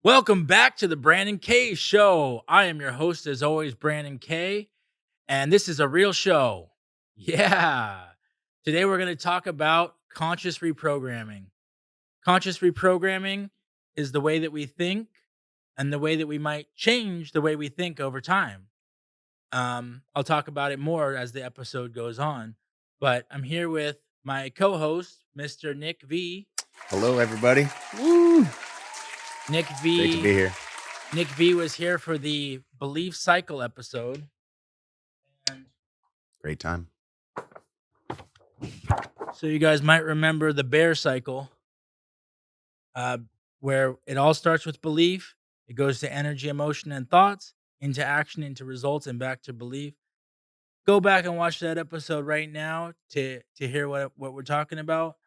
Welcome back to the Brandon K Show. I am your host, as always, Brandon K, and this is a real show. Yeah. Today we're going to talk about conscious reprogramming. Conscious reprogramming is the way that we think and the way that we might change the way we think over time. I'll talk about it more as the episode goes on, but I'm here with my co host, Mr. Nick V. Hello, everybody. Woo! Nick Great to be V. here. Nick V was here for the belief cycle episode. And Great time. so you guys might remember the bear cycle, where it all starts with belief. It goes to energy, emotion, and thoughts, into action, into results, and back to belief. Go back and watch that episode right now to hear what we're talking about.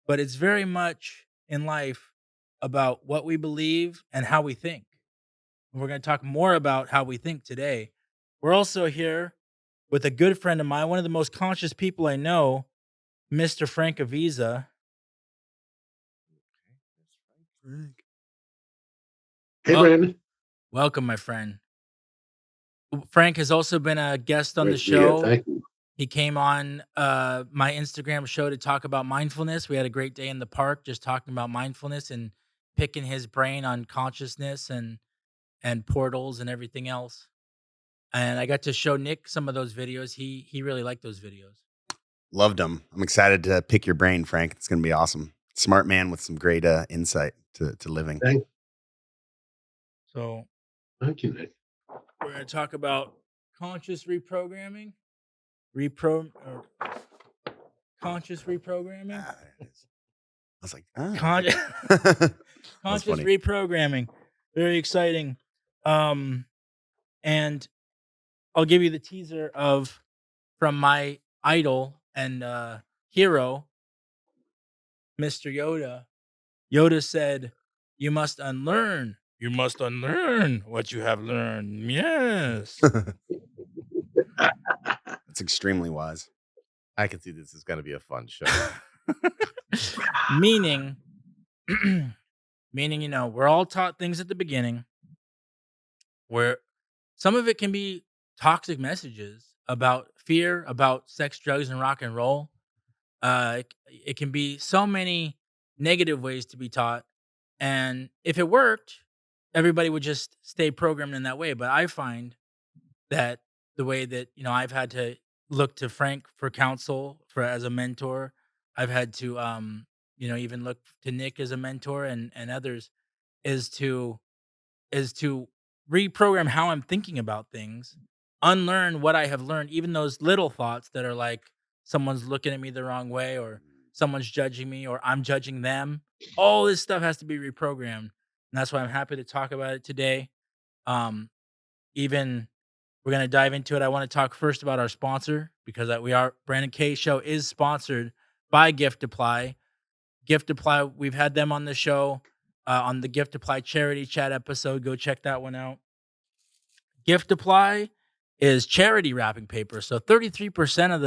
But it's very much in life about what we believe and how we think. And we're going to talk more about how we think today. We're also here with a good friend of mine, one of the most conscious people I know, Mr. Frank Aviza. Hey, Well, Brandon. welcome, my friend. Frank has also been a guest on the Great to be here. show. Thank you. He came on my Instagram show to talk about mindfulness. We had a great day in the park just talking about mindfulness and picking his brain on consciousness and portals and everything else. And I got to show Nick some of those videos. He really liked those videos. Loved them. I'm excited to pick your brain, Frank. It's going to be awesome. Smart man with some great insight to living. So Thank you, Nick. we're going to talk about conscious reprogramming. Conscious reprogramming. I was like, oh. Conscious funny. reprogramming. Very exciting. And I'll give you the teaser from my idol and hero, Mr. Yoda. Yoda said, "You must unlearn. You must unlearn what you have learned." Yes. That's extremely wise. I can see this is going to be a fun show. meaning, we're all taught things at the beginning where some of it can be toxic messages about fear, about sex, drugs, and rock and roll. It can be so many negative ways to be taught. And if it worked, everybody would just stay programmed in that way. But I find that the way that, I've had to look to Frank for counsel as a mentor. I've had to, even look to Nick as a mentor and others is to reprogram how I'm thinking about things, unlearn what I have learned, even those little thoughts that are like someone's looking at me the wrong way or someone's judging me or I'm judging them. All this stuff has to be reprogrammed. And that's why I'm happy to talk about it today. Even we're going to dive into it. I want to talk first about our sponsor because Brandon K Show is sponsored by Gift Apply. Gift Apply, we've had them on the show. On the Gift Apply charity chat episode. Go check that one out. Gift Apply is charity wrapping paper. So 33% of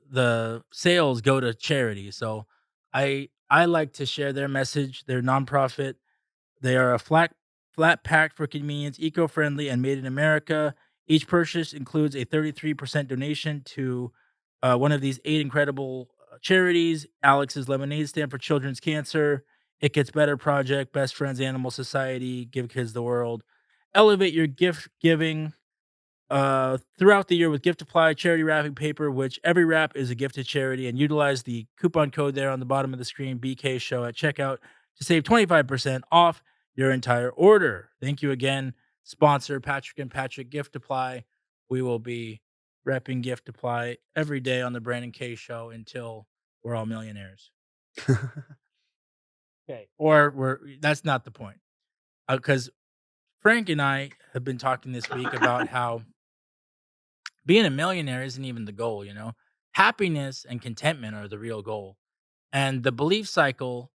the sales go to charity. So I like to share their message. They're nonprofit. They are a flat pack for convenience, eco-friendly, and made in America. Each purchase includes a 33% donation to one of these 8 incredible charities. Alex's Lemonade Stand for Children's Cancer, It Gets Better Project, Best Friends Animal Society, Give Kids the World. Elevate your gift giving throughout the year with Gift Apply charity wrapping paper, which every wrap is a gift to charity. And utilize the coupon code there on the bottom of the screen, BK Show, at checkout to save 25% off your entire order. Thank you again, sponsor Patrick and Patrick Gift Apply. We will be repping Gift Apply every day on the Brandon K Show until we're all millionaires. Okay. Or that's not the point. Because Frank and I have been talking this week about how being a millionaire isn't even the goal, Happiness and contentment are the real goal. And the belief cycle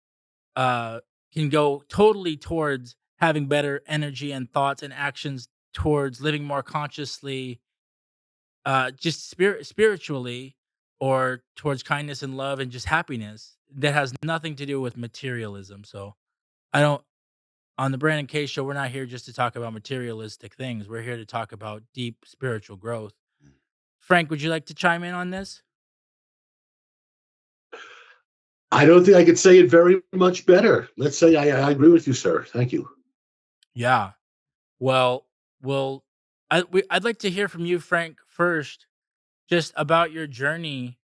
can go totally towards having better energy and thoughts and actions towards living more consciously, just spiritually, or towards kindness and love and just happiness that has nothing to do with materialism. So I don't On the Brandon K show, we're not here just to talk about materialistic things. We're here to talk about deep spiritual growth. Frank, would you like to chime in on this? I don't think I could say it very much better. Let's say I agree with you, sir. Thank you. Yeah. Well, well, I'd like to hear from you, Frank, first, just about your journey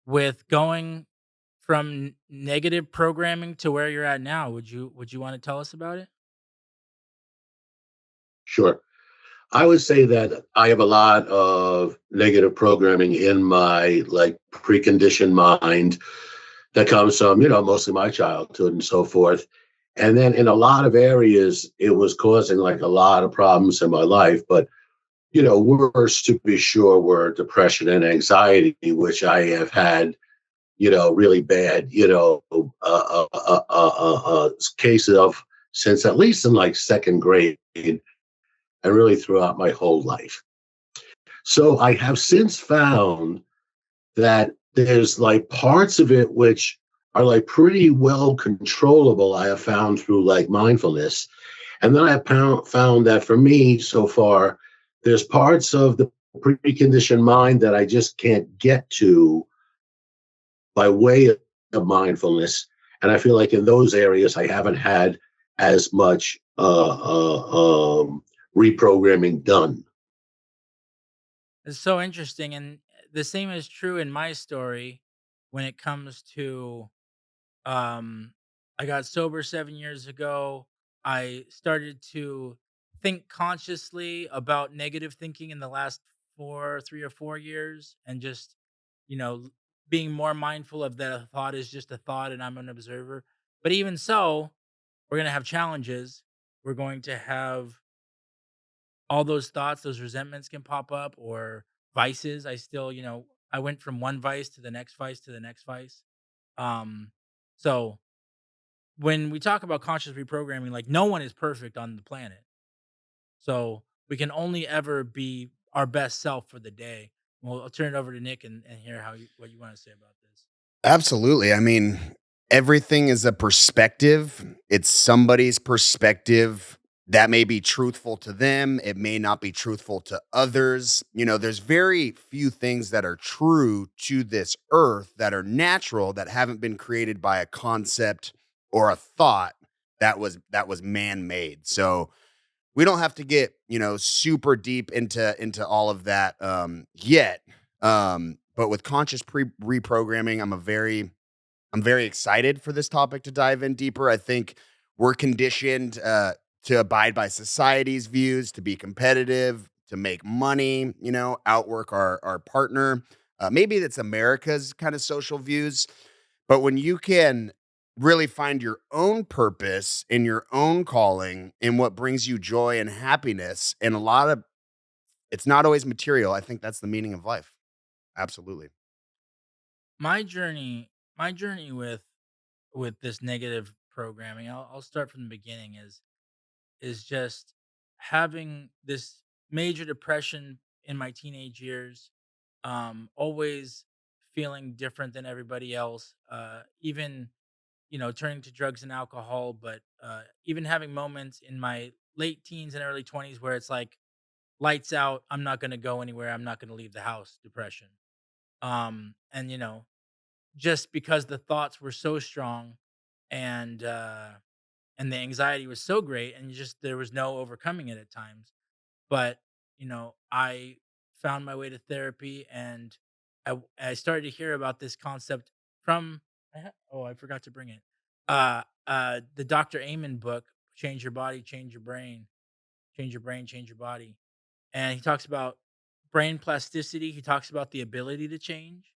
with going from negative programming to where you're at now. Would you want to tell us about it? Sure. I would say that I have a lot of negative programming in my like preconditioned mind that comes from, mostly my childhood and so forth. And then in a lot of areas, it was causing like a lot of problems in my life. But, worse to be sure were depression and anxiety, which I have had, really bad, cases of since at least in like second grade and really throughout my whole life. So I have since found that there's like parts of it which are like pretty well controllable. I have found through like mindfulness. And then I have found that for me so far, there's parts of the preconditioned mind that I just can't get to by way of mindfulness. And I feel like in those areas, I haven't had as much reprogramming done. It's so interesting, and the same is true in my story when it comes to um I got sober 7 years ago. I started to think consciously about negative thinking in the last 3 or 4 years, and just, being more mindful of that a thought is just a thought and I'm an observer. But even so, we're going to have challenges. We're going to have all those thoughts, those resentments can pop up, or vices. I went from one vice to the next vice to the next vice. Um, so when we talk about conscious reprogramming, like, no one is perfect on the planet. So we can only ever be our best self for the day. Well, I'll turn it over to Nick and hear what you want to say about this. Absolutely. I mean, everything is a perspective. It's somebody's perspective that may be truthful to them. It may not be truthful to others. There's very few things that are true to this earth that are natural that haven't been created by a concept or a thought that was man-made. So we don't have to get, super deep into all of that yet. But with conscious reprogramming, I'm very excited for this topic to dive in deeper. I think we're conditioned to abide by society's views, to be competitive, to make money, outwork our partner. Maybe that's America's kind of social views. But when you can really find your own purpose in your own calling in what brings you joy and happiness, and a lot of it's not always material. I think that's the meaning of life. Absolutely. My journey with this negative programming, I'll start from the beginning, is just having this major depression in my teenage years, always feeling different than everybody else, even, turning to drugs and alcohol, but even having moments in my late teens and early 20s where it's like, lights out, I'm not going to go anywhere, I'm not going to leave the house, depression. And just because the thoughts were so strong, and and the anxiety was so great, and just there was no overcoming it at times. But I found my way to therapy, and I started to hear about this concept from oh, I forgot to bring it. The Dr. Amen book, Change Your Body, Change Your Brain, Change Your Brain, Change Your Body. And he talks about brain plasticity. He talks about the ability to change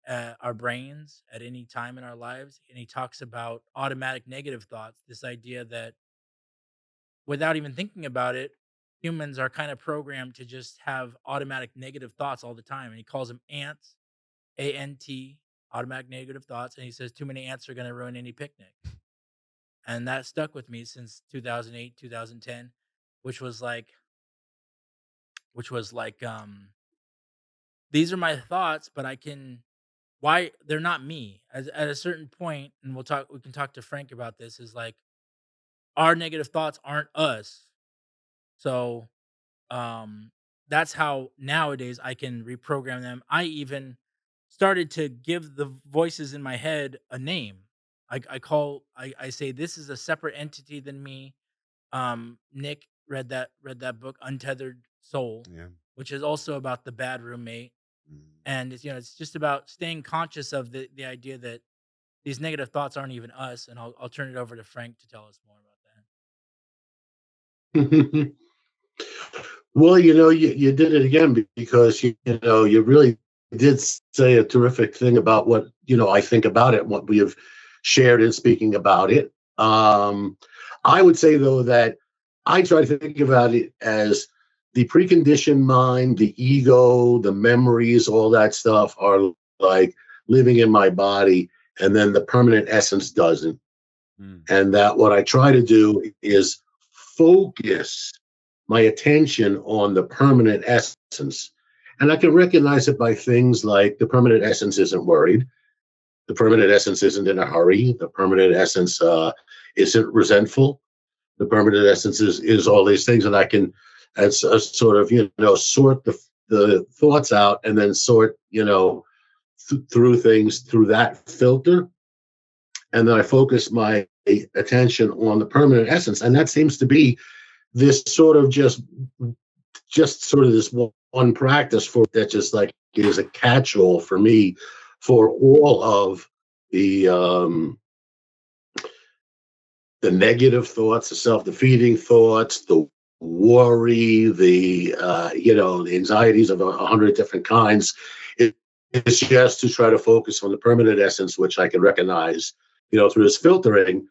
our brains at any time in our lives. And he talks about automatic negative thoughts, this idea that without even thinking about it, humans are kind of programmed to just have automatic negative thoughts all the time. And he calls them ants, ANT, automatic negative thoughts. And he says too many ants are going to ruin any picnic. And that stuck with me since 2008, 2010, which was like, these are my thoughts, but why they're not me. At a certain point, and we can talk to Frank about this, is like, our negative thoughts aren't us. So um that's how nowadays I can reprogram them. I even started to give the voices in my head a name. I say this is a separate entity than me. Nick read that book Untethered Soul, Yeah. which is also about the bad roommate. Mm. And it's, it's just about staying conscious of the idea that these negative thoughts aren't even us. And I'll turn it over to Frank to tell us more about that. Well, you did it again because you really did say a terrific thing about what I think about it, what we have shared in speaking about it. I would say though that I try to think about it as the preconditioned mind, the ego, the memories, all that stuff are like living in my body, and then the permanent essence doesn't. Mm. And that what I try to do is focus my attention on the permanent essence. And I can recognize it by things like the permanent essence isn't worried. The permanent essence isn't in a hurry. The permanent essence isn't resentful. The permanent essence is all these things. And I can, as a sort of, sort the thoughts out and then sort, through things through that filter. And then I focus my attention on the permanent essence. And that seems to be this sort of just sort of this one practice for that just like is a catch-all for me for all of the negative thoughts, the self-defeating thoughts, the worry, the anxieties of 100 different kinds. It's just to try to focus on the permanent essence, which I can recognize, through this filtering.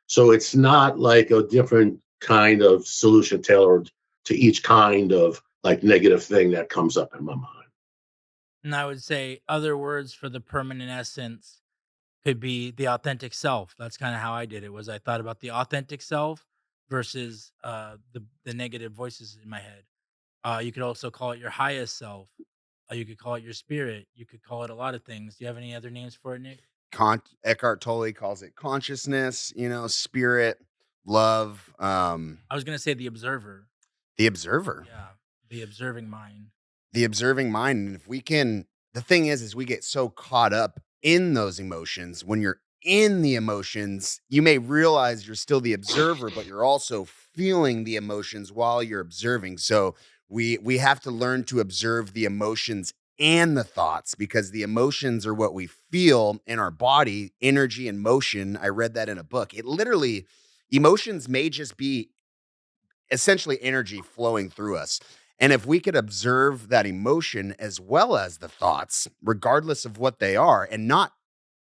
So it's not like a different kind of solution tailored to each kind of like negative thing that comes up in my mind. And I would say other words for the permanent essence could be the authentic self. That's kind of how I did it. Was I thought about the authentic self versus the negative voices in my head. You could also call it your highest self. You could call it your spirit. You could call it a lot of things. Do you have any other names for it, Nick? Eckhart Tolle calls it consciousness, spirit, love, I was gonna say the observer. the observer. Yeah, the observing mind. The observing mind. And if we can, the thing is we get so caught up in those emotions. When you're in the emotions, you may realize you're still the observer, but you're also feeling the emotions while you're observing. So we have to learn to observe the emotions and the thoughts, because the emotions are what we feel in our body, energy and motion. I read that in a book. It literally, emotions may just be essentially energy flowing through us. And if we could observe that emotion as well as the thoughts, regardless of what they are, and not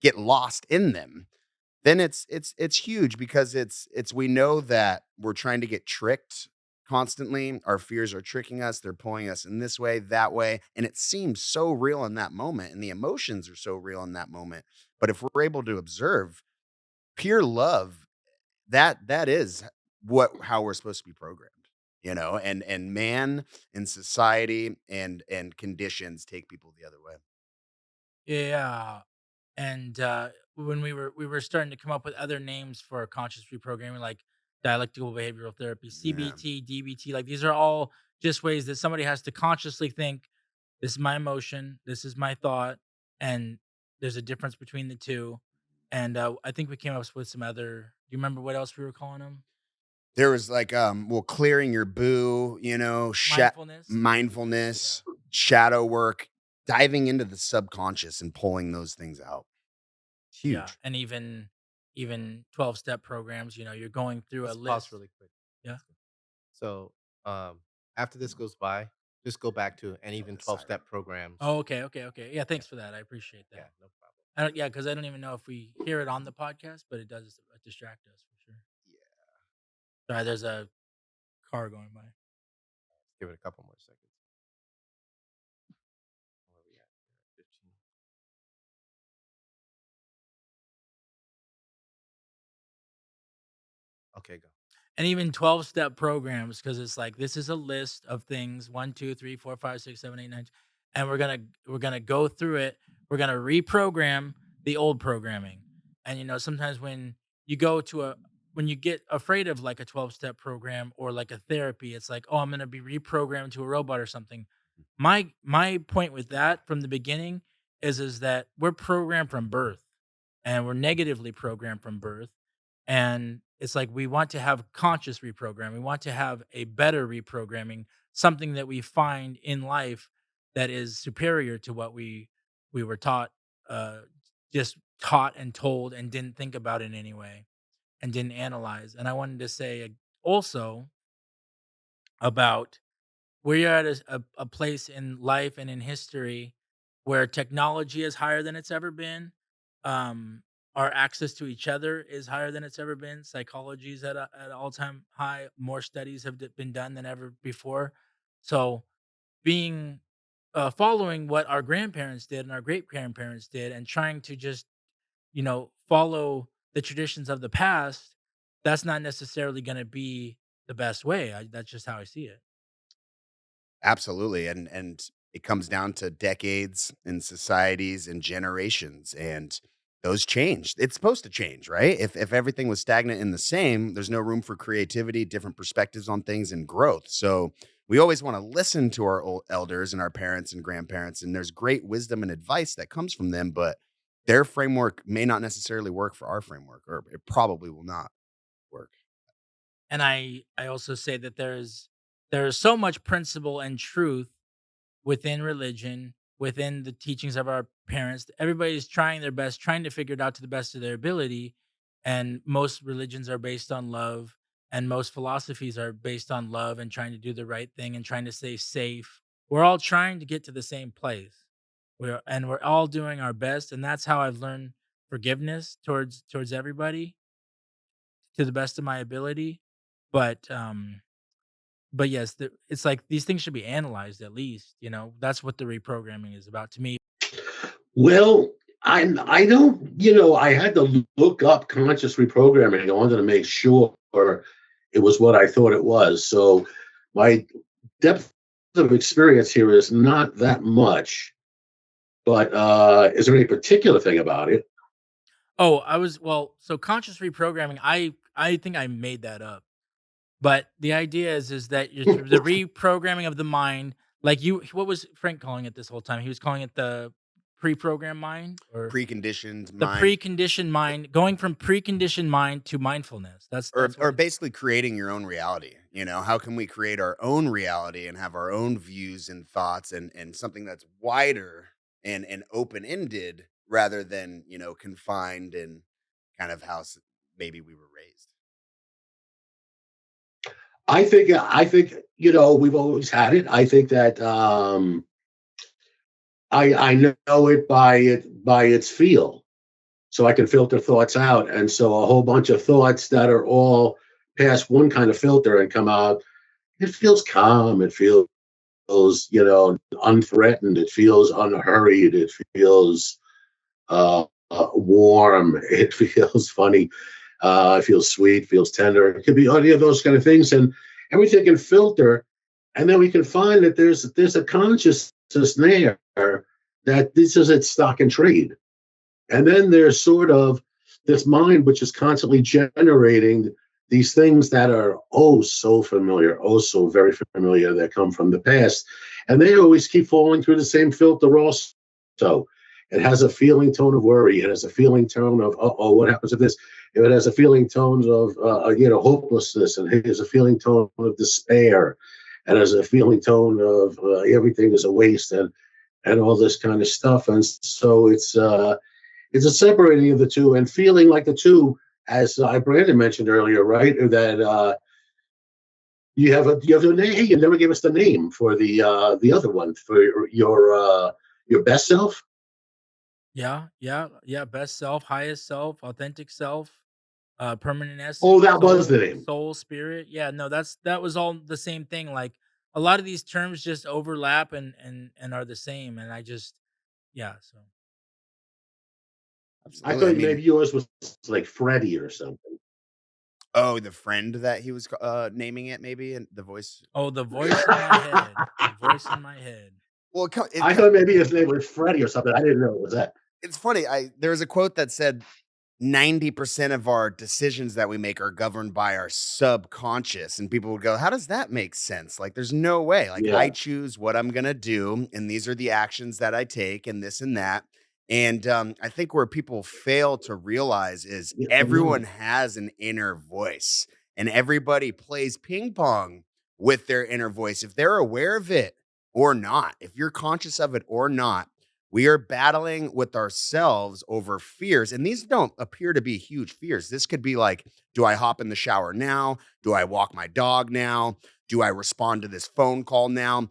get lost in them, then it's huge, because it's we know that we're trying to get tricked constantly. Our fears are tricking us. They're pulling us in this way, that way, and it seems so real in that moment, and the emotions are so real in that moment. But if we're able to observe pure love, that is what how we're supposed to be programmed, and man and society and conditions take people the other way. Yeah, and when we were starting to come up with other names for conscious reprogramming, like dialectical behavioral therapy, Yeah. CBT, DBT, like these are all just ways that somebody has to consciously think, this is my emotion, this is my thought, and there's a difference between the two. And I think we came up with some other. Do you remember what else we were calling them? There was like well, clearing your boo, Mindfulness. Yeah. mindfulness, shadow work, diving into the subconscious and pulling those things out. It's Yeah, huge. and even 12-step programs, you're going through a Let's pause list. really quick. Yeah. So, after this goes by, just go back to and Love even the siren. 12-step programs. Oh, okay, okay, okay. Yeah, Yeah, thanks for that. I appreciate yeah, that. no problem. I don't, yeah, because I don't even know if we hear it on the podcast, but it does distract us for sure. Yeah. Sorry, there's a car going by. Give it a couple more seconds. Where are we at? 15. Okay, go. And even 12-step programs, because it's like this is a list of things, 1, 2, 3, 4, 5, 6, 7, 8, 9, and we're gonna go through it. We're gonna reprogram the old programming. And sometimes when you go to when you get afraid of like a 12-step program or like a therapy, it's like, oh, I'm gonna be reprogrammed to a robot or something. My point with that from the beginning is that we're programmed from birth, and we're negatively programmed from birth. And it's like we want to have conscious reprogramming. We want to have a better reprogramming, something that we find in life that is superior to what we were taught, uh, just taught and told, and didn't think about in any way and didn't analyze. And I wanted to say also about we're at a place in life and in history where technology is higher than it's ever been. Um, our access to each other is higher than it's ever been. Psychology is at an all-time high. More studies have been done than ever before. So being following what our grandparents did and our great grandparents did, and trying to just follow the traditions of the past, that's not necessarily going to be the best way. That's just how I see it. Absolutely, and it comes down to decades and societies and generations, and those change. It's supposed to change, right? If everything was stagnant and the same, there's no room for creativity, different perspectives on things, and growth. So we always want to listen to our old elders and our parents and grandparents, and there's great wisdom and advice that comes from them, but their framework may not necessarily work for our framework, or it probably will not work. And I also say that there's so much principle and truth within religion, within the teachings of our parents. Everybody's trying their best, trying to figure it out to the best of their ability. And most religions are based on love, and most philosophies are based on love and trying to do the right thing and trying to stay safe. We're all trying to get to the same place. We're all doing our best, and that's how I've learned forgiveness towards everybody to the best of my ability. But but yes, it's like these things should be analyzed at least. That's what the reprogramming is about to me. Well, I don't, I had to look up conscious reprogramming. I wanted to make sure it was what I thought it was. So my depth of experience here is not that much, but is there any particular thing about it? Oh, so conscious reprogramming, I think I made that up. But the idea is that you're the reprogramming of the mind. Like, what was Frank calling it this whole time? He was calling it the pre-programmed mind, or Preconditioned the mind. preconditioned mind, going from preconditioned mind to mindfulness. Or That's what or it. basically creating your own reality, How can we create our own reality and have our own views and thoughts, and something that's wider and open-ended rather than, confined and kind of how maybe we were raised. I think we've always had it. I think that I know it by its feel, so I can filter thoughts out, and so a whole bunch of thoughts that are all past one kind of filter and come out. It feels calm. It feels unthreatened. It feels unhurried. It feels warm. It feels funny. It feels sweet. Feels tender. It could be any of those kind of things, and everything can filter, and then we can find that there's a consciousness there that this is its stock and trade. And then there's sort of this mind which is constantly generating these things that are oh so familiar, oh so very familiar, that come from the past. And they always keep falling through the same filter also. So it has a feeling tone of worry. It has a feeling tone of, oh, what happens if this? It has a feeling tone of, hopelessness. And it has a feeling tone of despair. And has a feeling tone of everything is a waste and all this kind of stuff. And so it's a separating of the two and feeling like the two, as Brandon mentioned earlier, right? That you have a name. Hey, you never gave us the name for the other one for your best self. Yeah, yeah, yeah. Best self, highest self, authentic self, permanent Oh, essence, that was the soul, name. soul, spirit. Yeah, no, that was all the same thing. Like, a lot of these terms just overlap and are the same. And I just, yeah. So I Absolutely. I thought mean, maybe yours was like Freddie or something. oh, the friend that he was naming it, maybe, and the voice. oh, the voice in my head, the voice in my head. Well, I thought maybe his name was Freddie or something. I didn't know it was that. it's funny. There was a quote that said 90% of our decisions that we make are governed by our subconscious. And people would go, how does that make sense? Like, there's no way. Like, Yeah. I choose what I'm going to do, and these are the actions that I take, and this and that. And I think where people fail to realize is Yeah, I everyone know. has an inner voice, and everybody plays ping pong with their inner voice. If they're aware of it or not, if you're conscious of it or not, we are battling with ourselves over fears. And these don't appear to be huge fears. This could be like, do I hop in the shower now? Do I walk my dog now? Do I respond to this phone call now?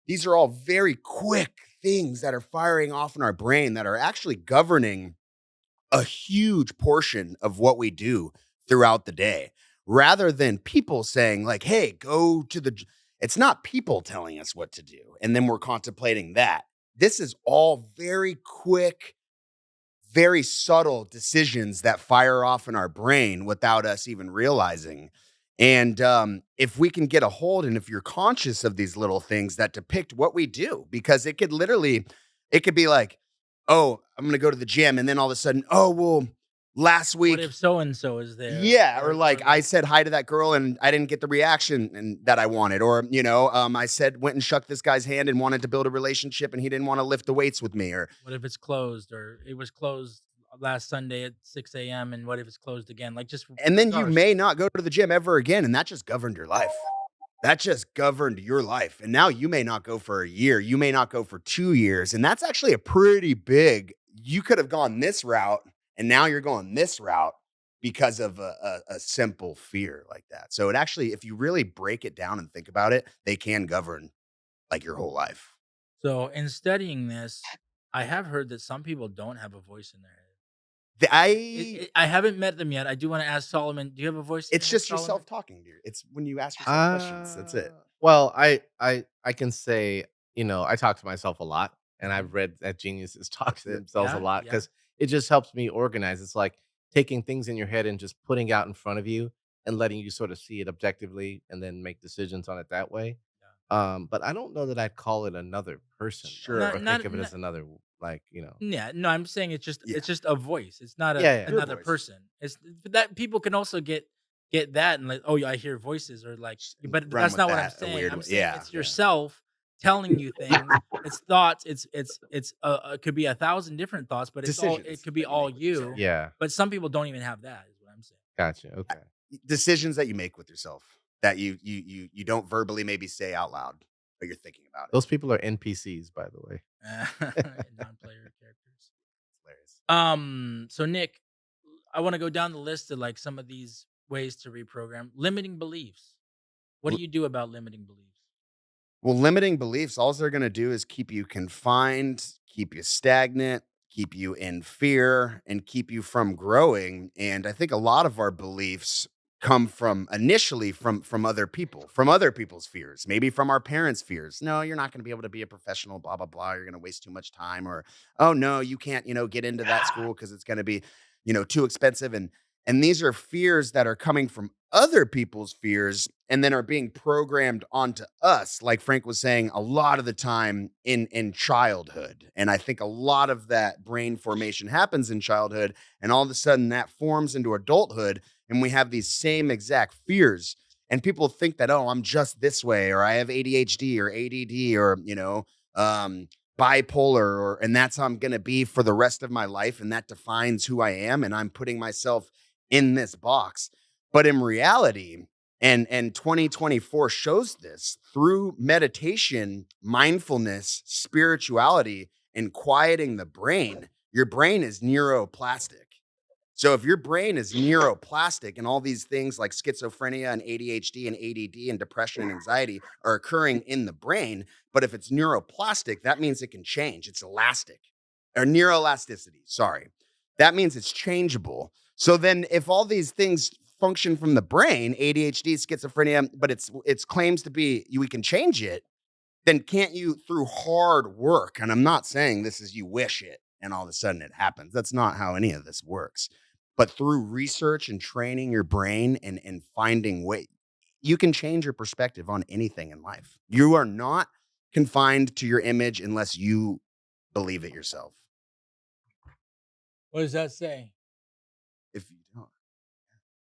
These are all very quick things that are firing off in our brain that are actually governing a huge portion of what we do throughout the day, rather than people saying like, hey, go to the it's not people telling us what to do and then we're contemplating that. This is all very quick, very subtle decisions that fire off in our brain without us even realizing. And if we can get a hold, and if you're conscious of these little things that depict what we do, because it could be like, oh, I'm going to go to the gym. And then all of a sudden, oh, well, last What week, if so and so is there? yeah, or like I said hi to that girl and I didn't get the reaction that I wanted, or I went and shook this guy's hand and wanted to build a relationship, and he didn't want to lift the weights with me, or what if it's closed, or it was closed last Sunday at 6 a.m. and what if it's closed again? Like, just and then you regardless. may not go to the gym ever again, and that just governed your life. That just governed your life. And now you may not go for a year. You may not go for 2 years. And that's actually a pretty big, you could have gone this route and now you're going this route because of a simple fear like that. So it actually, if you really break it down and think about it, they can govern like your whole life. So in studying this, I have heard that some people don't have a voice in their head. I haven't met them yet. I do want to ask Solomon, do you have a voice in It's your head, just Solomon? yourself talking, dear. It's when you ask yourself questions. That's it. Well, I can say, I talk to myself a lot, and I've read that geniuses talk to themselves a Yeah, lot yeah. because it just helps me organize. It's like taking things in your head and just putting it out in front of you and letting you sort of see it objectively and then make decisions on it that way. But I don't know that I'd call it another person though, Sure. or Not think not of it not as another Yeah, no, I'm saying Yeah. it's just a voice. It's not Yeah, yeah. Your another voice. person. It's that people can also get that and like, oh yeah, I hear voices or like, but Run that's with not what I'm that a saying. weird I'm way. saying Yeah. it's Yeah. yourself telling you things. It's thoughts. It's it could be 1,000 different thoughts, but it Decisions could be that you all make with yourself. you. Yeah. But some people don't even have that. Is what I'm saying. Gotcha. Uh, Okay. Decisions that you make with yourself that you don't verbally maybe say out loud, but you're thinking about it. Those people are NPCs, by the way. Non-player characters. Hilarious. So Nick, I want to go down the list of like some of these ways to reprogram. Limiting beliefs. What L- do you do about limiting beliefs? Well, limiting beliefs, all they're going to do is keep you confined, keep you stagnant, keep you in fear, and keep you from growing. And I think a lot of our beliefs come from initially from other people, from other people's fears, maybe from our parents' fears. No, you're not going to be able to be a professional, blah, blah, blah. You're going to waste too much time. Or, oh no, you can't, get into that school because it's going to be, too expensive. And these are fears that are coming from other people's fears and then are being programmed onto us, like Frank was saying, a lot of the time in childhood. And I think a lot of that brain formation happens in childhood, and all of a sudden that forms into adulthood, and we have these same exact fears. And people think that, oh, I'm just this way, or I have ADHD or ADD, or bipolar, and that's how I'm going to be for the rest of my life, and that defines who I am, and I'm putting myself in this box. But in reality, and 2024 shows this through meditation, mindfulness, spirituality, and quieting the brain, your brain is neuroplastic. So if your brain is neuroplastic and all these things like schizophrenia and ADHD and ADD and depression and anxiety are occurring in the brain, but if it's neuroplastic, that means it can change. It's elastic, or neuroelasticity. Sorry. That means it's changeable. So then if all these things function from the brain, ADHD, schizophrenia, but it's claims to be we can change it, then can't you, through hard work, and I'm not saying this is you wish it and all of a sudden it happens. That's not how any of this works. But through research and training your brain and finding way, you can change your perspective on anything in life. You are not confined to your image unless you believe it yourself. What does that say?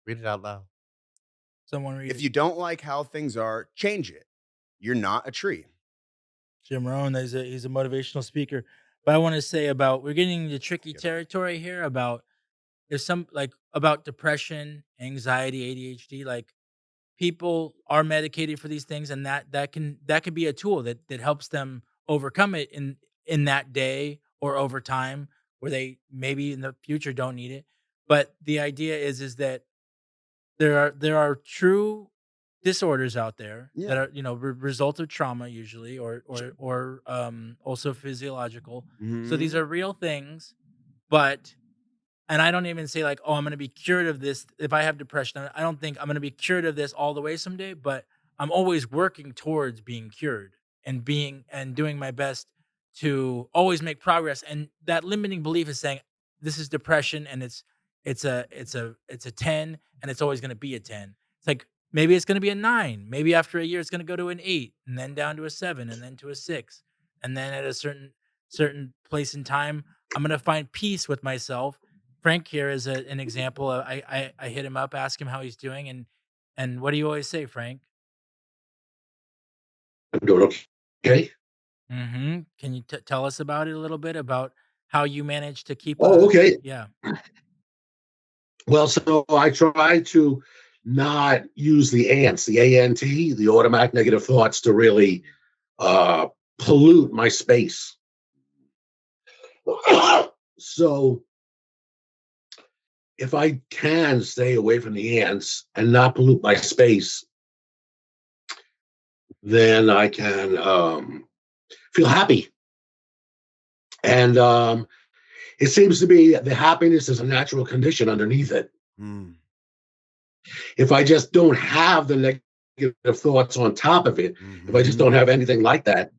Read it out loud. Someone read If it. you don't like how things are, change it. You're not a tree. Jim Rohn, he's a motivational speaker. But I want to say about we're getting into tricky Good one. territory here about there's some like about depression, anxiety, ADHD. Like people are medicated for these things, and that can be a tool that helps them overcome it in that day or over time, where they maybe in the future don't need it. But the idea is that there are true disorders out there that Yeah. are result of trauma usually also physiological. So these Mhm. are real things, but and I don't even say like, "Oh, I'm gonna be cured of this." If I have depression, I don't think I'm gonna be cured of this all the way someday, but I'm always working towards being cured and doing my best to always make progress. And that limiting belief is saying this is depression and it's a 10 and it's always gonna be a 10. It's like maybe it's gonna be a 9. Maybe after a year it's gonna go to an 8 and then down to a 7 and then to a 6. And then at a certain place in time, I'm gonna find peace with myself. Frank here is an example. I hit him up, ask him how he's doing, and what do you always say, Frank? I'm doing okay. Can you tell us about it a little bit about how you manage to keep Oh, a okay. yeah. Well, so I try to not use the ants, the A-N-T, the automatic negative thoughts to really uh, pollute my space. So if I can stay away from the ants and not pollute my space, then I can feel happy. And it seems to be the happiness is a natural condition underneath it. Mm. If I just don't have the negative thoughts on top of it, if I just Mhm. don't have anything like that,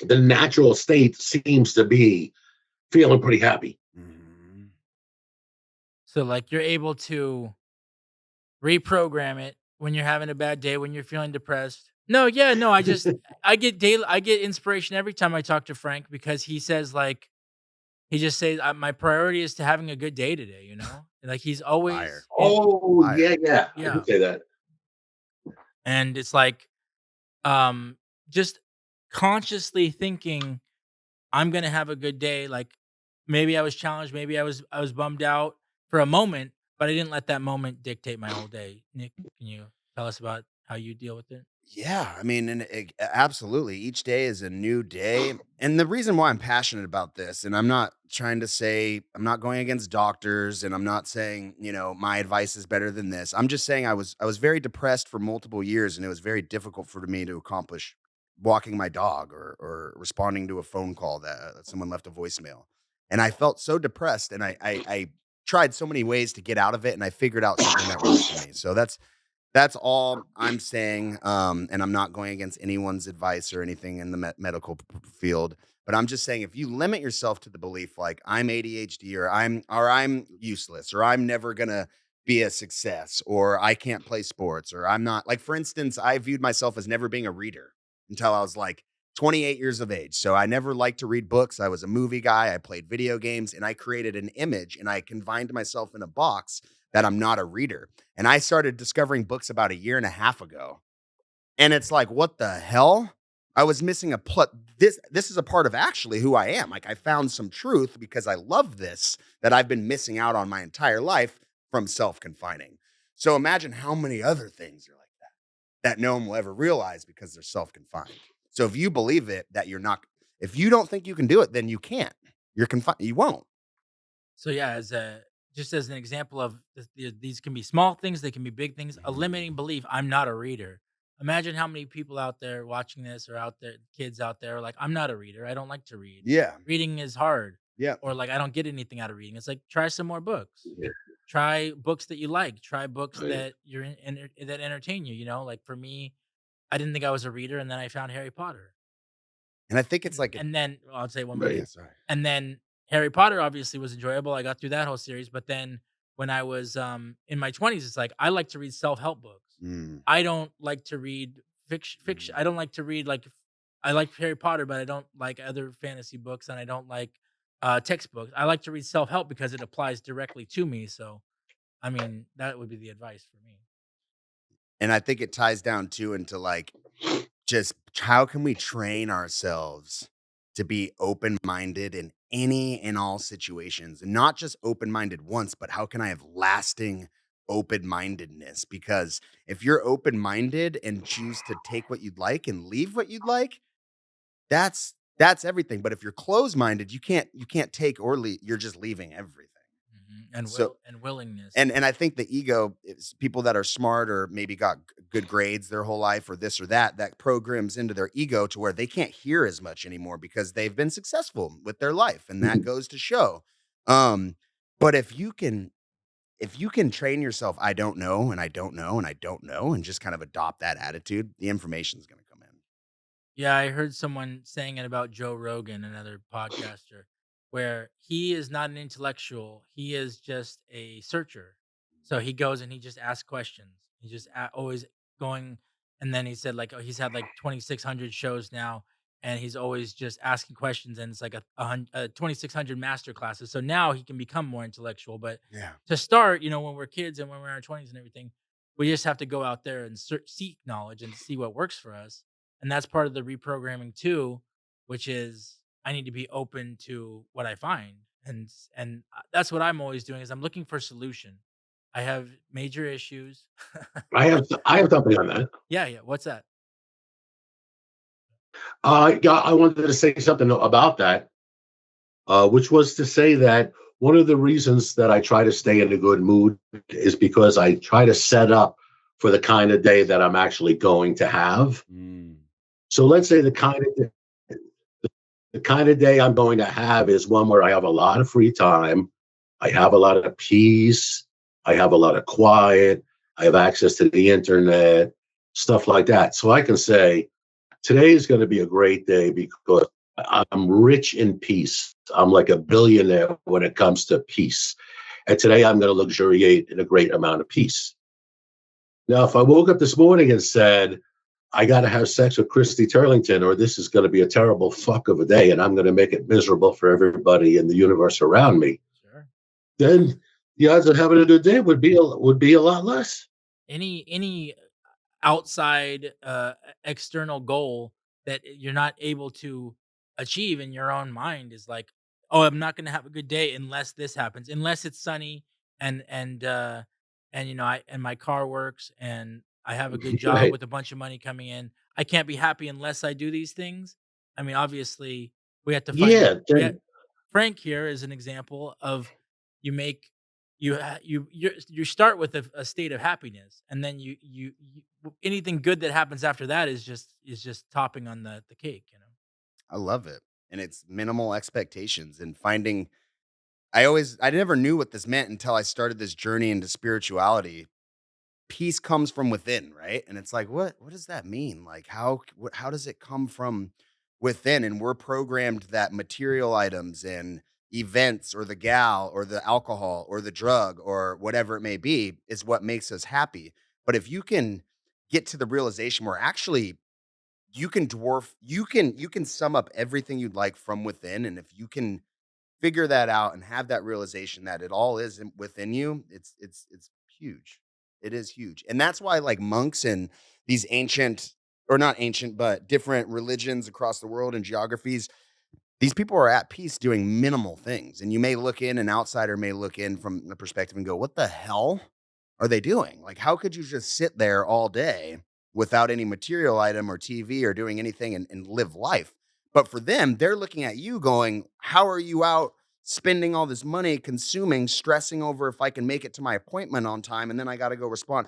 the natural state seems to be feeling pretty happy. Mhm. So like you're able to reprogram it when you're having a bad day, when you're feeling depressed. No, yeah, no, I get inspiration every time I talk to Frank because he says like he just says my priority is to having a good day today, Like he's Fire. always in Oh, Fire. yeah, yeah. I yeah. would say that. And it's like um just consciously thinking I'm going to have a good day. Like maybe I was challenged, maybe I was bummed out for a moment, but I didn't let that moment dictate my whole day. Nick, can you tell us about how you deal with it? Yeah, I mean, and absolutely, each day is a new day. And the reason why I'm passionate about this, and I'm not trying to say I'm not going against doctors, and I'm not saying my advice is better than this. I'm just saying I was very depressed for multiple years, and it was very difficult for me to accomplish walking my dog or responding to a phone call that someone left a voicemail. And I felt so depressed, and I tried so many ways to get out of it, and I figured out something that works for me. So that's all I'm saying, and I'm not going against anyone's advice or anything in the medical field, but I'm just saying if you limit yourself to the belief like I'm ADHD or I'm useless or I'm never gonna be a success or I can't play sports or I'm not like for instance, I viewed myself as never being a reader until I was like 28 years of age. So I never liked to read books. I was a movie guy. I played video games and I created an image and I confined myself in a box that I'm not a reader. And I started discovering books about a year and a half ago. And it's like, what the hell? I was missing a plot. This is a part of actually who I am. Like I found some truth because I love this that I've been missing out on my entire life from self-confining. So imagine how many other things are like that no one will ever realize because they're self-confined. So if you believe it that you're not if you don't think you can do it, then you can't. You're confined. You won't. So yeah, as a just as an example of these can be small things, they can be big things. A limiting belief, I'm not a reader. Imagine how many people out there watching this or out there, kids out there, are like, I'm not a reader. I don't like to read. Yeah. Reading is hard. Yeah. Or like, I don't get anything out of reading. It's like, try some more books. Yeah, Try books that you like. Try books right. that that entertain you. Like for me, I didn't think I was a reader, and then I found Harry Potter. And I think it's like And then well, I'll say one more Right. yeah, thing. sorry. And then Harry Potter obviously was enjoyable. I got through that whole series, but then when I was in my 20s, it's like I like to read self-help books. Mm, I don't like to read fiction. mm. I don't like to read like I like Harry Potter, but I don't like other fantasy books and I don't like textbooks. I like to read self-help because it applies directly to me. So I mean, that would be the advice for me. And I think it ties down too into like just how can we train ourselves to be open-minded in any and all situations, and not just open-minded once, but how can I have lasting open-mindedness? Because if you're open-minded and choose to take what you'd like and leave what you'd like, that's everything. But if you're closed-minded, you can't take or leave. You're just leaving everything. And So willingness. and I think the ego is people that are smart or maybe got good grades their whole life or this or that, that programs into their ego to where they can't hear as much anymore because they've been successful with their life, and that goes to show. Um, but if you can train yourself, I don't know, and I don't know, and I don't know, and just kind of adopt that attitude, the information's gonna come in. Yeah, I heard someone saying it about Joe Rogan, another podcaster, where he is not an intellectual. He is just a searcher. So he goes and he just asks questions. He just always going. And then he said, like, oh, he's had like 2,600 shows now. And he's always just asking questions. And it's like a 2,600 master classes. So now he can become more intellectual. But Yeah. to start, when we're kids and when we're in our 20s and everything, we just have to go out there and seek knowledge and see what works for us, and that's part of the reprogramming too, which is I need to be open to what I find, and that's what I'm always doing is I'm looking for solution. I have major issues. I have something on that. Yeah, yeah. What's that? Yeah, I wanted to say something about that, which was to say that one of the reasons that I try to stay in a good mood is because I try to set up for the kind of day that I'm actually going to have. Mm. So let's say the kind of day I'm going to have is one where I have a lot of free time, I have a lot of peace, I have a lot of quiet, I have access to the internet, stuff like that. So I can say, today is going to be a great day because I'm rich in peace. I'm like a billionaire when it comes to peace. And today I'm going to luxuriate in a great amount of peace. Now, if I woke up this morning and said, I got to have sex with Christy Turlington, or this is going to be a terrible fuck of a day, and I'm going to make it miserable for everybody in the universe around me, Sure. then the odds of having a good day would be a lot less. Any outside external goal that you're not able to achieve in your own mind is like, oh, I'm not going to have a good day unless this happens, unless it's sunny and I and my car works and I have a good job Right? with a bunch of money coming in. I can't be happy unless I do these things. I mean, obviously we have to find Yeah. we ha- Frank here is an example of you make you start with a state of happiness, and then anything good that happens after that is just topping on the cake. I love it. And it's minimal expectations and finding I never knew what this meant until I started this journey into spirituality. Peace comes from within, right? And it's like, what does that mean? Like how does it come from within? And we're programmed that material items and events or the gal or the alcohol or the drug or whatever it may be is what makes us happy. But if you can get to the realization where actually you can sum up everything you'd like from within, and if you can figure that out and have that realization that it all is within you, it's huge. It is huge. And that's why like monks and these ancient or not ancient, but different religions across the world and geographies, these people are at peace doing minimal things. And you may look in, an outsider may look in from the perspective and go, what the hell are they doing? Like, how could you just sit there all day without any material item or TV or doing anything and live life? But for them, they're looking at you going, how are you out spending all this money, consuming, stressing over if I can make it to my appointment on time and then I got to go respond,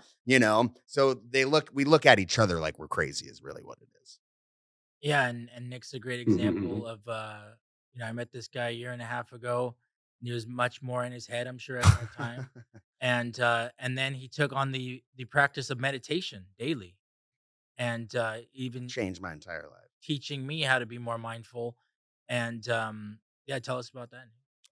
So we look at each other like we're crazy, is really what it is. Yeah, and Nick's a great example of I met this guy a year and a half ago. And he was much more in his head, I'm sure, at that time. And then he took on the practice of meditation daily, and even Changed my entire life. teaching me how to be more mindful. And yeah, tell us about that.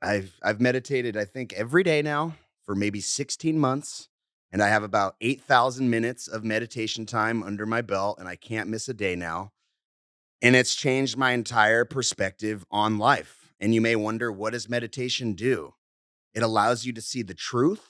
I've meditated, I think, every day now for maybe 16 months, and I have about 8,000 minutes of meditation time under my belt, and I can't miss a day now. And it's changed my entire perspective on life. And you may wonder, what does meditation do? It allows you to see the truth.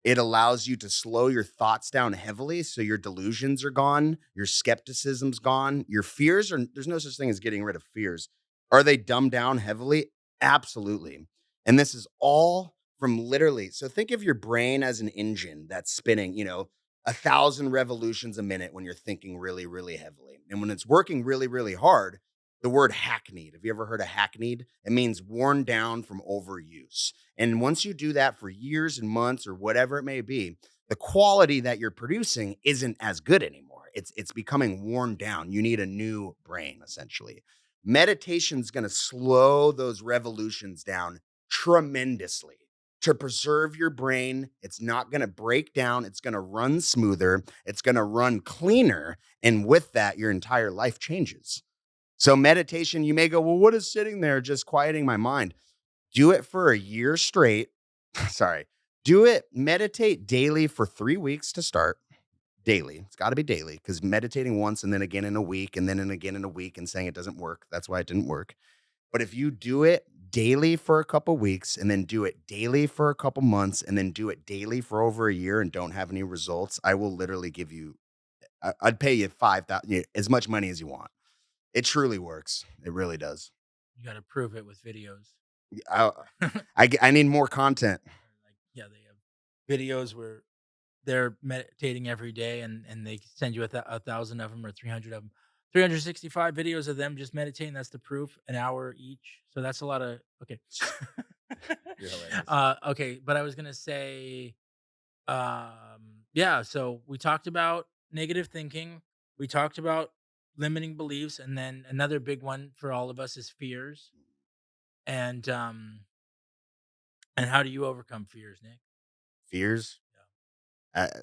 It allows you to slow your thoughts down heavily, so your delusions are gone, your skepticism's gone, your fears are there's no such thing as getting rid of fears. Are they dumbed down heavily? Absolutely. And this is all from literally so think of your brain as an engine that's spinning, 1,000 revolutions a minute when you're thinking really, really heavily. And when it's working really, really hard, the word hackneyed. Have you ever heard of hackneyed? It means worn down from overuse. And once you do that for years and months or whatever it may be, the quality that you're producing isn't as good anymore. It's becoming worn down. You need a new brain, essentially. Meditation is going to slow those revolutions down tremendously to preserve your brain. It's not going to break down. It's going to run smoother. It's going to run cleaner. And with that, your entire life changes. So meditation, you may go, well, what is sitting there just quieting my mind? Do it for a year straight. Sorry. Meditate daily for 3 weeks to start. Daily. It's got to be daily because meditating once and then again in a week and then again in a week and saying it doesn't work. That's why it didn't work. But if you do it daily for a couple weeks and then do it daily for a couple months and then do it daily for over a year and don't have any results, I will literally give you, I'd pay you 5,000, as much money as you want. It truly works. It really does. You got to prove it with videos. I need more content. They have videos where they're meditating every day and they send you 1,000 of them or 300 of them. 365 videos of them just meditating. That's the proof. An hour each. So that's a lot of, okay. Okay. But I was going to say, so we talked about negative thinking. We talked about limiting beliefs. And then another big one for all of us is fears. And how do you overcome fears, Nick? Fears?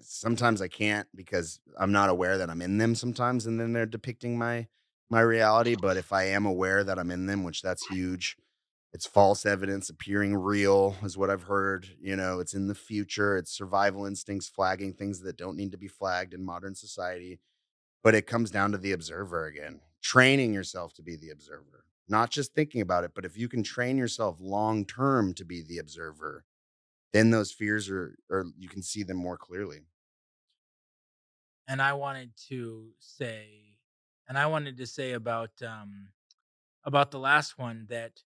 Sometimes I can't because I'm not aware that I'm in them sometimes, and then they're depicting my reality. But if I am aware that I'm in them, which that's huge, it's false evidence appearing real is what I've heard. It's in the future. It's survival instincts flagging things that don't need to be flagged in modern society. But it comes down to the observer again, training yourself to be the observer, not just thinking about it. But if you can train yourself long term to be the observer, then those fears are you can see them more clearly. And I wanted to say about the last one that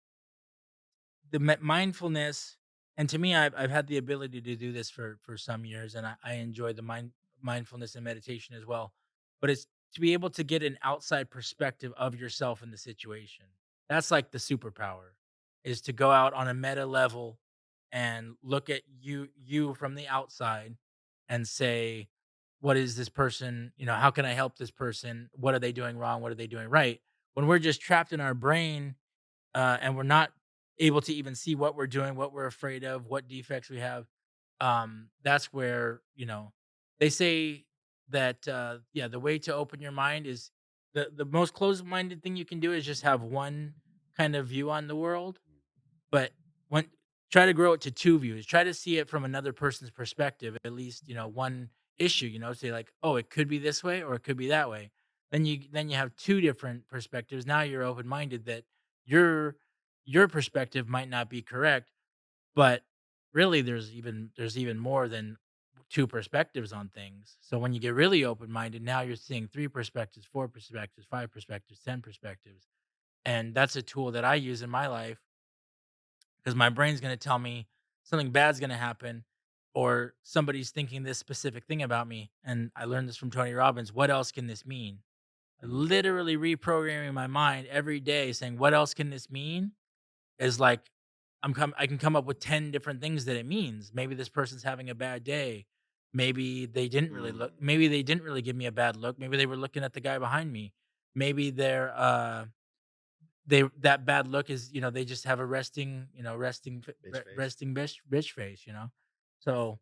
the mindfulness, and to me, I've had the ability to do this for some years, and I enjoy the mindfulness and meditation as well. But it's to be able to get an outside perspective of yourself in the situation. That's like the superpower, is to go out on a meta level and look at you from the outside and say, what is this person? How can I help this person? What are they doing wrong? What are they doing right? When we're just trapped in our brain, and we're not able to even see what we're doing, what we're afraid of, what defects we have, that's where they say that the way to open your mind is the most closed-minded thing you can do is just have one kind of view on the world, but when try to grow it to two views. Try to see it from another person's perspective, at least one issue. Say like, oh, it could be this way or it could be that way. Then you have two different perspectives. Now you're open-minded that your perspective might not be correct, but really there's even more than two perspectives on things. So when you get really open-minded, now you're seeing three perspectives, four perspectives, five perspectives, 10 perspectives. And that's a tool that I use in my life because my brain's going to tell me something bad's going to happen or somebody's thinking this specific thing about me. And I learned this from Tony Robbins. What else can this mean? Literally reprogramming my mind every day saying, what else can this mean? Is like, I can come up with 10 different things that it means. Maybe this person's having a bad day. Maybe they didn't really look. Maybe they didn't really give me a bad look. Maybe they were looking at the guy behind me. Maybe that bad look is they just have a resting bitch face. So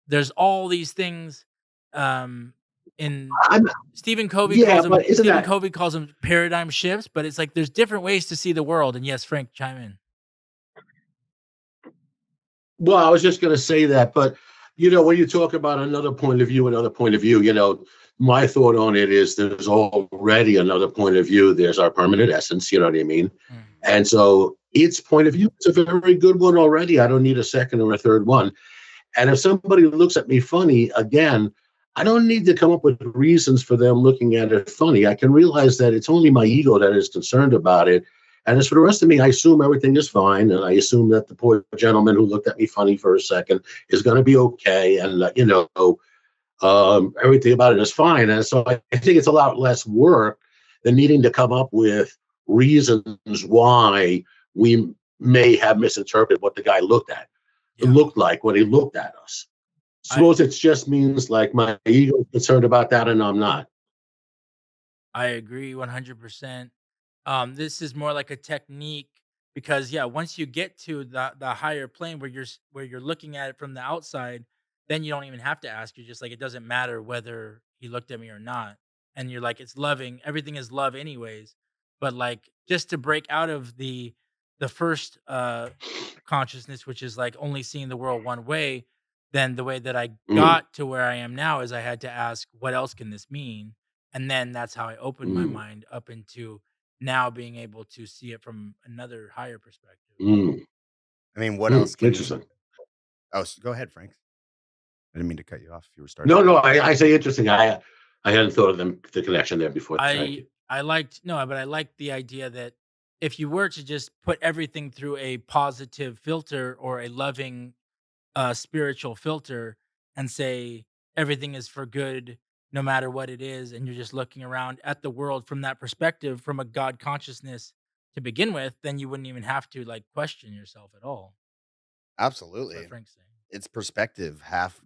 there's all these things. In I'm, Stephen Covey yeah, but isn't that Covey calls them paradigm shifts, but it's like there's different ways to see the world. And yes, Frank, chime in. well? I was just going to say that, but when you talk about another point of view, my thought on it is there's already another point of view. There's our permanent essence. You know what I mean? Mm. And so its point of view is a very good one already. I don't need a second or a third one. And if somebody looks at me funny, again, I don't need to come up with reasons for them looking at it funny. I can realize that it's only my ego that is concerned about it. And as for the rest of me, I assume everything is fine. And I assume that the poor gentleman who looked at me funny for a second is going to be okay. And, everything about it is fine. And so I think it's a lot less work than needing to come up with reasons why we may have misinterpreted what the guy Yeah. looked like when he looked at us. I Suppose it just means like my ego is concerned about that and I'm not. I agree 100%. This is more like a technique because yeah, once you get to the higher plane where where you're looking at it from the outside, then you don't even have to ask. You're just like it doesn't matter whether he looked at me or not, and you're like it's loving. Everything is love anyways. But like just to break out of the first consciousness, which is like only seeing the world one way, then the way that I Mm, got to where I am now is I had to ask, what else can this mean? And then that's how I opened my mm, mind up into now being able to see it from another higher perspective. mm, I mean, what else can you? interesting. Oh, go ahead, Frank. I didn't mean to cut you off. If you were starting. No, I say interesting. I hadn't thought of the connection there before. Thank you. I liked no, but I liked the idea that if you were to just put everything through a positive filter or a loving spiritual filter and say everything is for good no matter what it is, and you're just looking around at the world from that perspective, from a God consciousness to begin with, then you wouldn't even have to like question yourself at all. That's what Absolutely. Frank's saying. It's perspective, half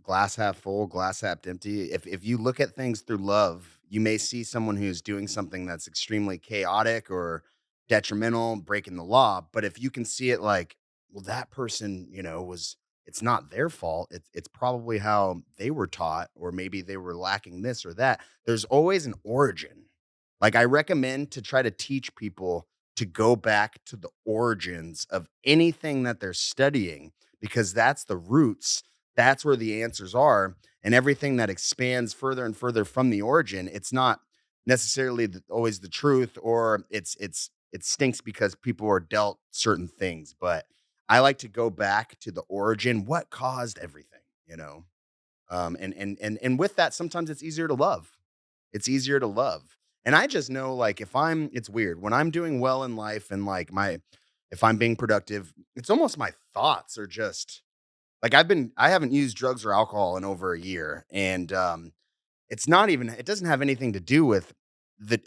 full, glass half empty. If you look at things through love, you may see someone who's doing something that's extremely chaotic or detrimental, breaking the law. But if you can see it like, well, that person, was it's not their fault. It's probably how they were taught, or maybe they were lacking this or that. There's always an origin. Like I recommend to try to teach people to go back to the origins of anything that they're studying because that's the roots. That's where the answers are. And everything that expands further and further from the origin, it's not necessarily always the truth, or it stinks because people are dealt certain things. But I like to go back to the origin, what caused everything. And with that, sometimes it's easier to love. It's easier to love. And I just know, like, it's weird when I'm doing well in life and like if I'm being productive, it's almost my thoughts are just like I haven't used drugs or alcohol in over a year. And it's not even, it doesn't have anything to do with the,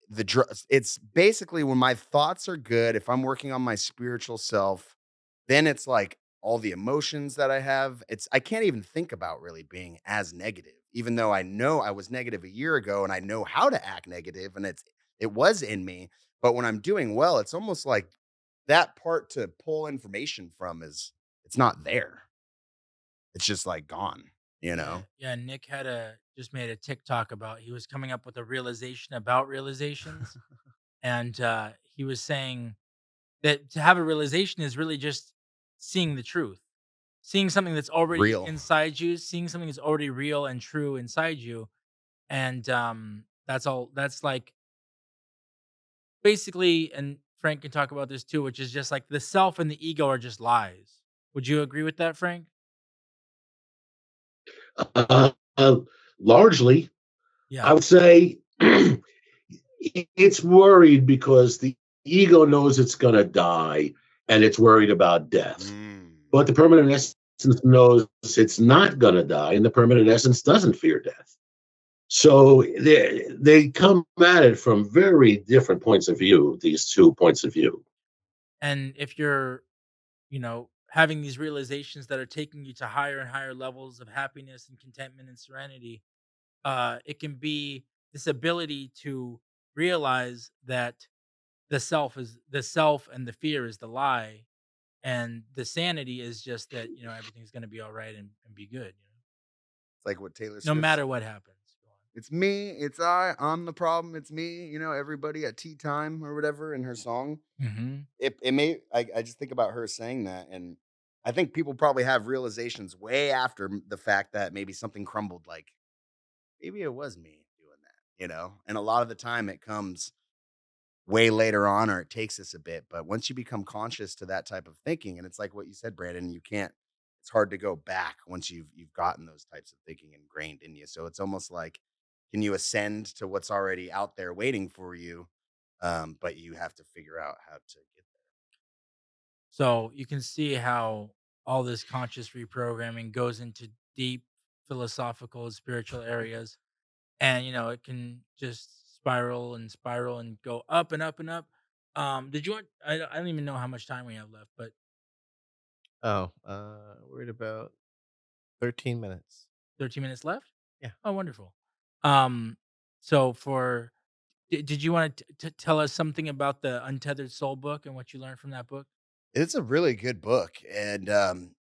the drugs. It's basically when my thoughts are good, if I'm working on my spiritual self, then it's like all the emotions that I have. I can't even think about really being as negative, even though I know I was negative a year ago and I know how to act negative and it was in me. But when I'm doing well, it's almost like that part to pull information from it's not there. It's just like gone, you Yeah, know? yeah. Nick had a just made a TikTok about he was coming up with a realization about realizations, and he was saying that to have a realization is really just seeing the truth, seeing something that's already Real. inside you, seeing something that's already real and true inside you, and that's all. That's like basically, and Frank can talk about this too, which is just like the self and the ego are just lies. Would you agree with that, Frank? Uh, uh, Largely, I Yeah. would say it's worried because the ego knows it's going to die and it's worried about death. Mm. But the permanent essence knows it's not going to die, and the permanent essence doesn't fear death. So they come at it from very different points of view, these two points of view. And if you're, having these realizations that are taking you to higher and higher levels of happiness and contentment and serenity, it can be this ability to realize that the self and the fear is the lie, and the sanity is just that everything's going to be all right and be good, It's like what Taylor no Swift matter said. what happens. It's me, I'm the problem, it's me, everybody at tea time or whatever in her song. Hmm. It may I just think about her saying that, and I think people probably have realizations way after the fact that maybe something crumbled, like maybe it was me doing that. And a lot of the time it comes way later on, or it takes us a bit. But once you become conscious to that type of thinking, and it's like what you said, Brandon, you can't. it's hard to go back once you've gotten those types of thinking ingrained in you. So it's almost like, can you ascend to what's already out there waiting for you? But you have to figure out how to get So you can see how all this conscious reprogramming goes into deep philosophical and spiritual areas. And, it can just spiral and go up and up and up. Did you want, I don't even know how much time we have left, but Oh, we're at about 13 minutes. 13 minutes left? Yeah. Oh, wonderful. Um, so did you want to tell us something about the Untethered Soul book and what you learned from that book? It's a really good book, and,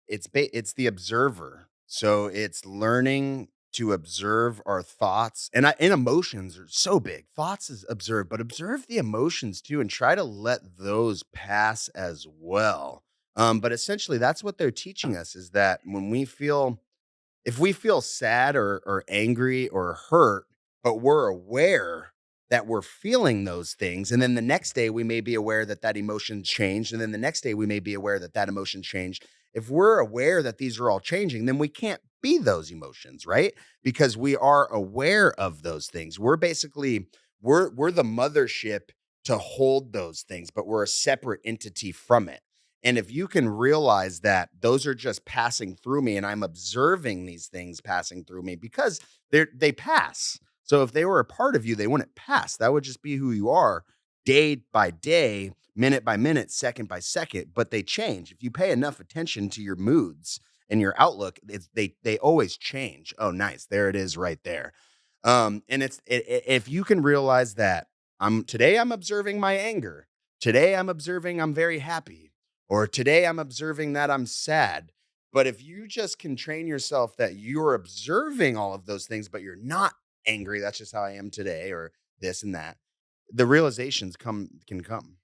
it's The Observer. So it's learning to observe our thoughts, and emotions are so big. Thoughts is observe, but observe the emotions too, and try to let those pass as well. But essentially, that's what they're teaching us, is that when we feel if we feel sad or angry or hurt, but we're aware that we're feeling those things, and then the next day we may be aware that that emotion changed, and then the next day we may be aware that that emotion changed. If we're aware that these are all changing, then we can't be those emotions, right? Because we are aware of those things. We're the mothership to hold those things, but we're a separate entity from it. And if you can realize that those are just passing through me and I'm observing these things passing through me because they pass. So if they were a part of you, they wouldn't pass. That would just be who you are day by day, minute by minute, second by second, but they change. If you pay enough attention to your moods and your outlook, they always change. Oh, nice. There it is right there. And if you can realize that I'm observing my anger. Today I'm observing I'm very happy, or today I'm observing that I'm sad. But if you just can train yourself that you're observing all of those things, but you're not angry, that's just how I am today, or this and that, the realizations can come.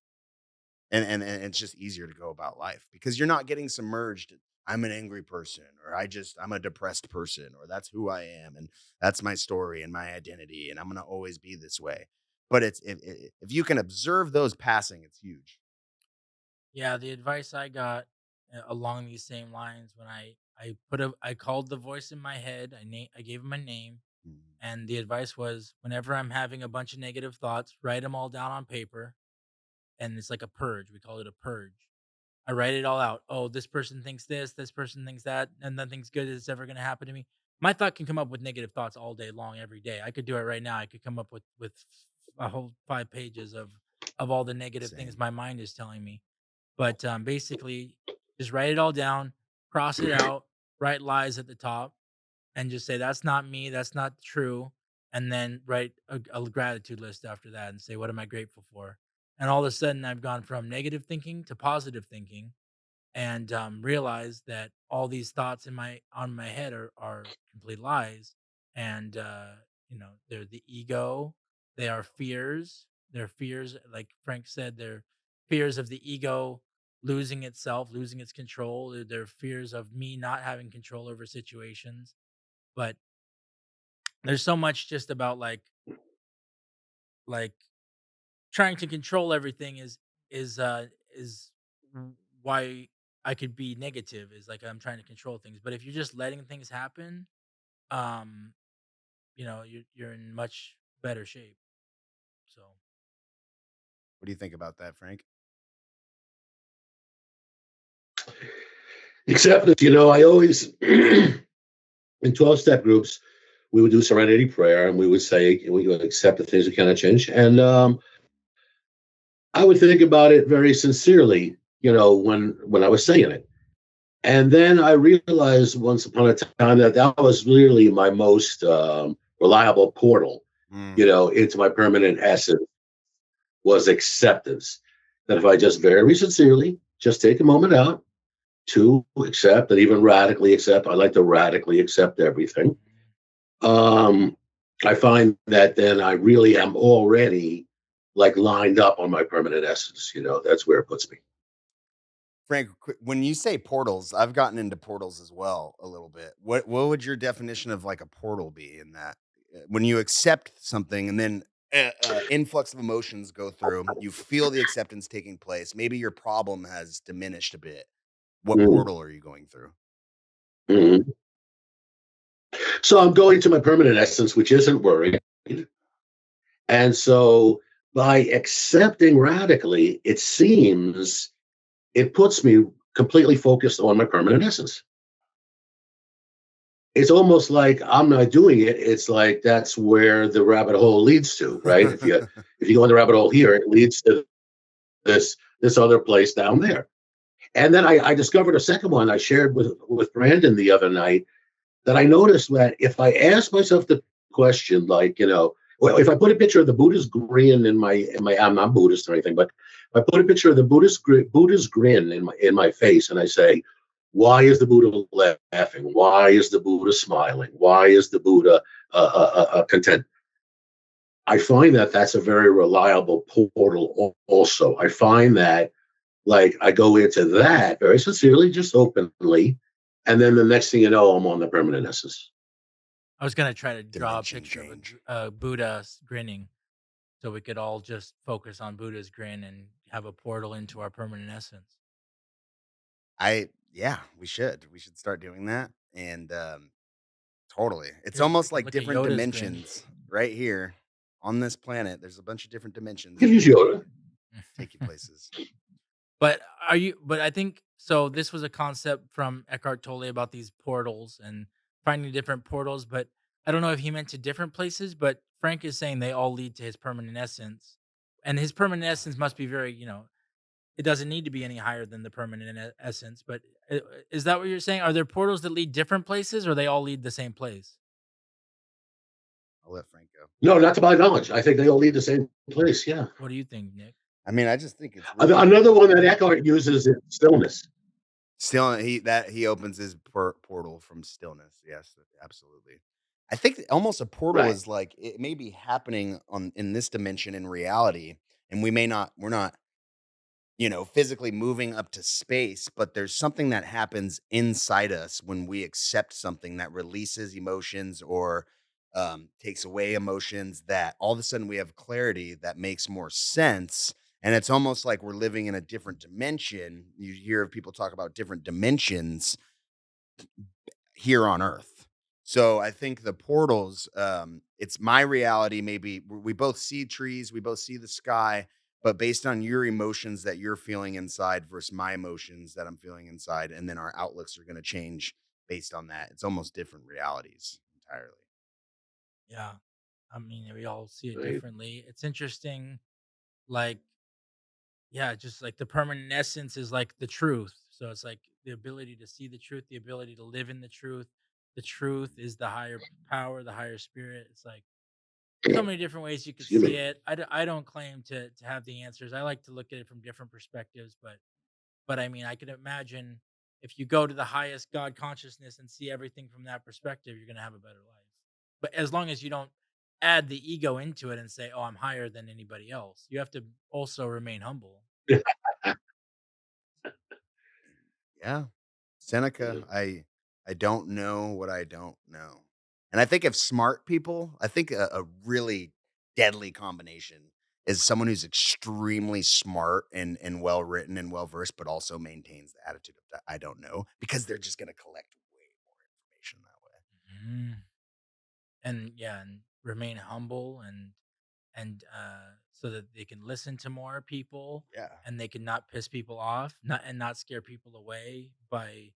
And it's just easier to go about life because you're not getting submerged. I'm an angry person, or I'm a depressed person, or that's who I am, and that's my story and my identity, and I'm gonna always be this way. But if you can observe those passing, it's huge. Yeah, the advice I got along these same lines when I called the voice in my head. I gave him a name, Mhm. and the advice was whenever I'm having a bunch of negative thoughts, write them all down on paper, and it's like a purge. We call it a purge. I write it all out. Oh, this person thinks this person thinks that, and nothing's good is ever going to happen to me. My thought can come up with negative thoughts all day long, every day. I could do it right now. I could come up with a whole 5 pages of all the negative things Same. my mind is telling me. But basically, just write it all down, cross it out, write lies at the top, and just say that's not me, that's not true, and then write a gratitude list after that and say what am I grateful for. And all of a sudden, I've gone from negative thinking to positive thinking, and realize that all these thoughts in my head are complete lies, and they're the ego, they are fears, they're fears, like Frank said, they're fears of the ego losing itself, losing its control. They're fears of me not having control over situations. But there's so much just about like trying to control everything is why I could be negative, is like I'm trying to control things. But if you're just letting things happen, um, you're in much better shape. So What do you think about that, Frank? Acceptance, I always, in 12-step groups, we would do serenity prayer and we would say, we would accept the things we cannot change. And I would think about it very sincerely, when I was saying it. And then I realized once upon a time that that was really my most reliable portal, Mm. into my permanent essence was acceptance. That if I just very sincerely just take a moment out to accept and even radically accept, I like to radically accept everything. Um, I find that then I really am already like lined up on my permanent essence. That's where it puts me. Frank, when you say portals, I've gotten into portals as well a little bit. What would your definition of like a portal be in that? When you accept something and then influx of emotions go through, you feel the acceptance taking place. Maybe your problem has diminished a bit. What Mm. portal are you going through? Mhm. So I'm going to my permanent essence, which isn't worried. And so by accepting radically, it seems it puts me completely focused on my permanent essence. It's almost like I'm not doing it. It's like that's where the rabbit hole leads to, right? If you go in the rabbit hole here, it leads to this other place down there. And then I discovered a second one I shared with Brandon the other night, that I noticed that if I ask myself the question, like, well, if I put a picture of the Buddha's grin in my, I'm not Buddhist or anything, but if I put a picture of the Buddha's grin in my face, and I say, why is the Buddha laughing? Why is the Buddha smiling? Why is the Buddha content? I find that that's a very reliable portal. Also, I find that, like, I go into that very sincerely, just openly, and then the next thing you know, I'm on the permanent essence. I was gonna try to draw a Dimension picture of change. a Buddha grinning, so we could all just focus on Buddha's grin and have a portal into our permanent essence. Yeah, we should. We should start doing that. And totally. It's Here, we almost can like look at different Yoda's grin. dimensions right here on this planet. There's a bunch of different dimensions Give that you Yoda. take you places. But I think so. This was a concept from Eckhart Tolle about these portals and finding different portals. But I don't know if he meant to different places. But Frank is saying they all lead to his permanent essence, and his permanent essence must be very, it doesn't need to be any higher than the permanent essence. But is that what you're saying? Are there portals that lead different places, or they all lead the same place? I'll let Frank go. No, not to my knowledge. I think they all lead the same place. Yeah. What do you think, Nick? I mean, I just think it's really Another one that Eckhart uses is stillness. still he opens his portal from stillness. Yes, absolutely. I think almost a portal Right. is like it may be happening on in this dimension in reality, and we're not physically moving up to space, but there's something that happens inside us when we accept something that releases emotions or takes away emotions, that all of a sudden we have clarity that makes more sense. And it's almost like we're living in a different dimension. You hear people talk about different dimensions here on Earth. So I think the portals, it's my reality. Maybe we both see trees, we both see the sky, but based on your emotions that you're feeling inside versus my emotions that I'm feeling inside, and then our outlooks are going to change based on that. It's almost different realities entirely. Yeah, I mean, we all see it Right. differently. It's interesting, like, yeah, just like the permanent essence is like the truth. So it's like the ability to see the truth, the ability to live in the truth. The truth is the higher power, the higher spirit. It's like so many different ways you could Excuse see me. it. I don't claim to have the answers. I like to look at it from different perspectives, but I mean, I can imagine if you go to the highest God consciousness and see everything from that perspective, you're going to have a better life. But as long as you don't add the ego into it and say, "Oh, I'm higher than anybody else," you have to also remain humble. Yeah. Seneca, I don't know what I don't know. And I think if smart people, I think a really deadly combination is someone who's extremely smart and well written and well versed, but also maintains the attitude of I don't know, because they're just gonna collect way more information that way. Mhm. And yeah, and remain humble and so that they can listen to more people Yeah. and they can not piss people off, not scare people away by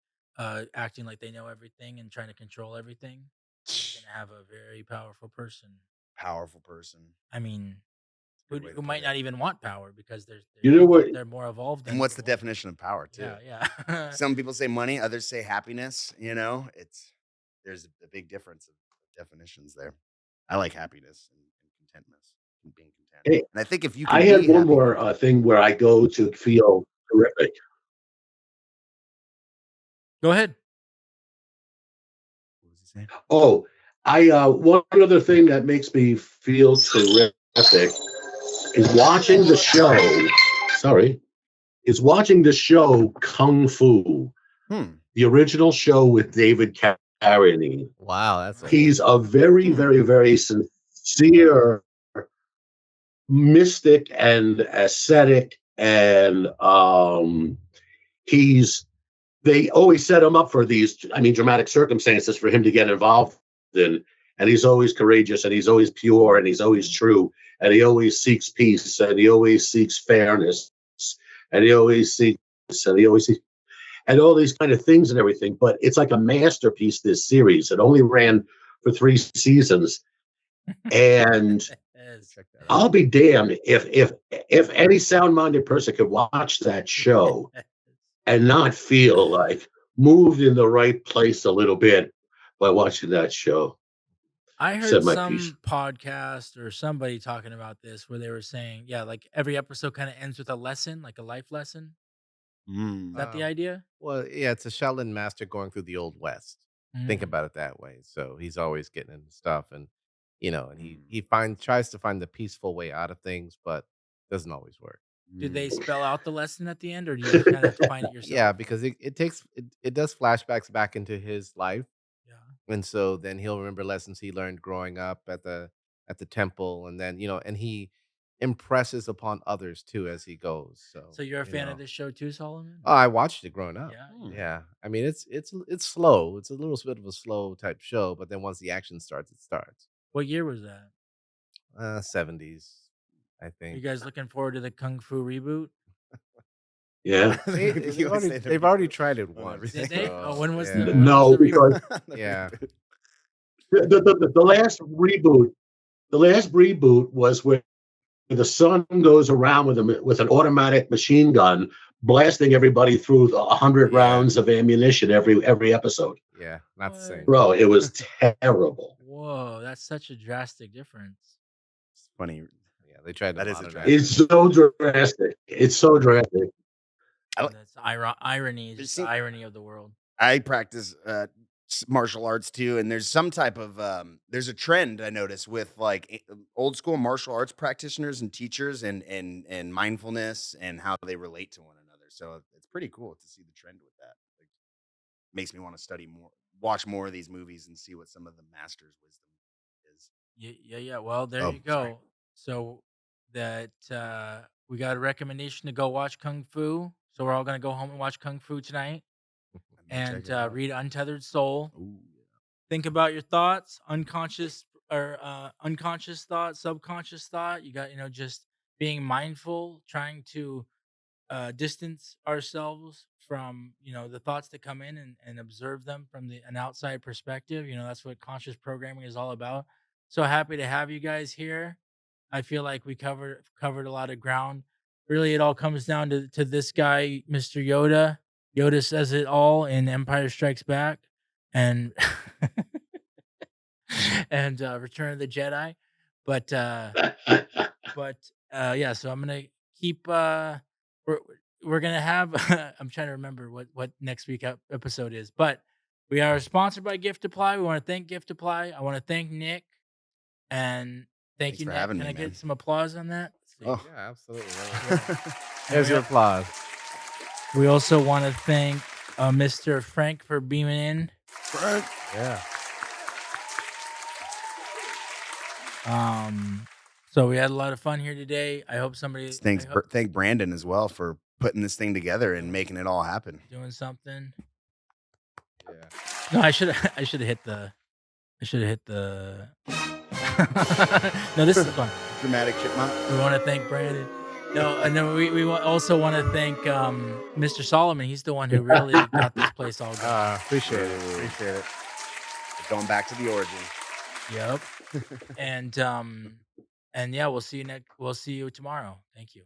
acting like they know everything and trying to control everything. You're gonna have a very powerful person. Powerful person. I mean, Good way to who put might it. not even want power because You know what? they're more evolved And than what's they the want it. definition of power too? Yeah, yeah. Some people say money, others say happiness, there's a big difference of definitions there. I like happiness and contentness and being content. Hey, And I think if you I can had be one happy and more content. thing where I go to feel terrific. Go ahead. What was he saying? Oh, I one other thing that makes me feel terrific is watching the show. Sorry, is watching the show Kung Fu, Hmm. the original show with David Carradine. Wow, that's old. He's a very, Hmm. very, very sincere mystic and ascetic, and he's they always set him up for these, I mean, dramatic circumstances for him to get involved in. And he's always courageous, and he's always pure, and he's always true, and he always seeks peace, and he always seeks fairness, and he always seeks, and he always seeks, and all these kind of things and everything. But it's like a masterpiece, this series. It only ran for 3 seasons. And Check that out. I'll be damned if any sound-minded person could watch that show and not feel like moved in the right place a little bit by watching that show. I Said heard my some piece. podcast or somebody talking about this where they were saying, yeah, like every episode kind of ends with a lesson, like a life lesson. Is that the Um, idea? well, yeah, it's a Shaolin master going through the old west. Think Mm. about it that way. So he's always getting into stuff, and and he Mm. he finds tries to find the peaceful way out of things, but doesn't always work. Do they Mm. spell out the lesson at the end, or do you just kind of have to find it Yeah, yourself? because it does flashbacks back into his life, Yeah. and so then he'll remember lessons he learned growing up at the temple, and then and he impresses upon others too as he goes. So So you're a fan of this show too, Solomon? oh, I watched it growing up. Yeah, you Hmm. did. Yeah, I mean it's slow. It's a little bit of a slow type show, but then once the action starts, it starts. What year was that? 70s, I You think. guys looking forward to the Kung Fu reboot? Yeah. They've already tried it on once. Did they? So, Oh, when was yeah. the when was No, the because reboot? Yeah. the last reboot was where the son goes around with an automatic machine gun, blasting everybody through 100 Yeah. rounds of ammunition every episode. Yeah, not the What? same. Bro, it was terrible. Whoa, that's such a drastic difference. It's funny. Yeah, they tried to That is a modernize drastic. It's so drastic. It's so drastic. I And that's irony. It's There's just the some- irony of the world. I practice martial arts too, and there's some type of there's a trend I notice with like old school martial arts practitioners and teachers and mindfulness and how they relate to one another. So it's pretty cool to see the trend with that. Like, makes me want to study more, watch more of these movies, and see what some of the masters' wisdom is. Yeah. Well, there Oh, you go. So that we got a recommendation to go watch Kung Fu. So we're all gonna go home and watch Kung Fu tonight I'm gonna check and it out. read Untethered Soul. Ooh, Think about your thoughts, unconscious or unconscious thought, subconscious thought. You got just being mindful, trying to distance ourselves from the thoughts that come in and observe them from an outside perspective. That's what conscious programming is all about. So happy to have you guys here. I feel like we covered a lot of ground. Really, it all comes down to this guy, Mr. Yoda. Yoda says it all in Empire Strikes Back and and Return of the Jedi. But yeah, so I'm gonna keep we're we're gonna have I'm trying to remember what next week episode is, but we are sponsored by Gift Apply. We want to thank Gift Apply. I want to thank Nick and thank Thanks you, for Nick. having Can me, I get man. some applause on that? Let's see. Oh, Yeah, absolutely. Yeah. And There's your applause. we also want to thank Mr. Frank for beaming in. Yeah. So we had a lot of fun here today. I hope somebody thanks. Thank Brandon as well for putting this thing together and making it all happen. doing something. Yeah. No, I should have hit the No, this is fun. Dramatic chipmunk. We want to thank Brandon. No, and then we also want to thank Mr. Solomon. He's the one who really got this place all going. Appreciate it. Appreciate it. Going back to the origin. Yep. And yeah, we'll see you tomorrow. Thank you.